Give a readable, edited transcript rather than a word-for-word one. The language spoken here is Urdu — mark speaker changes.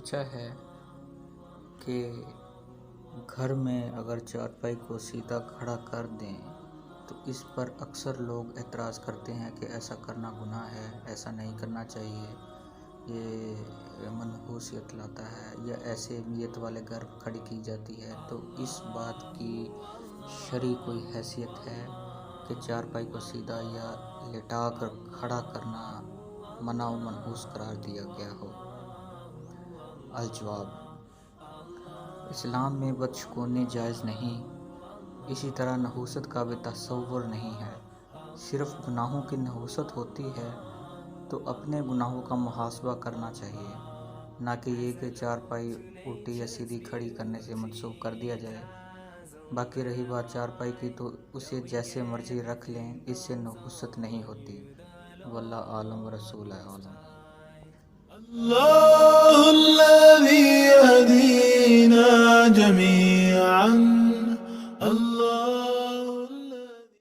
Speaker 1: پوچھا ہے کہ گھر میں اگر چارپائی کو سیدھا کھڑا کر دیں تو اس پر اکثر لوگ اعتراض کرتے ہیں کہ ایسا کرنا گناہ ہے، ایسا نہیں کرنا چاہیے، یہ منحوسیت لاتا ہے، یا ایسے نیت والے گھر کھڑی کی جاتی ہے۔ تو اس بات کی شرعی کوئی حیثیت ہے کہ چارپائی کو سیدھا یا لٹا کر کھڑا کرنا منع و منحوس قرار دیا گیا ہو؟ الجواب: اسلام میں بدشگونی جائز نہیں، اسی طرح نحوست کا بھی تصور نہیں ہے۔ صرف گناہوں کی نحوست ہوتی ہے تو اپنے گناہوں کا محاسبہ کرنا چاہیے، نہ کہ یہ کہ چارپائی الٹی یا سیدھی کھڑی کرنے سے منسوخ کر دیا جائے۔ باقی رہی بات چارپائی کی تو اسے جیسے مرضی رکھ لیں، اس سے نحوست نہیں ہوتی۔ واللہ عالم ورسولہ عالم۔
Speaker 2: الله الذي يهدينا جميعا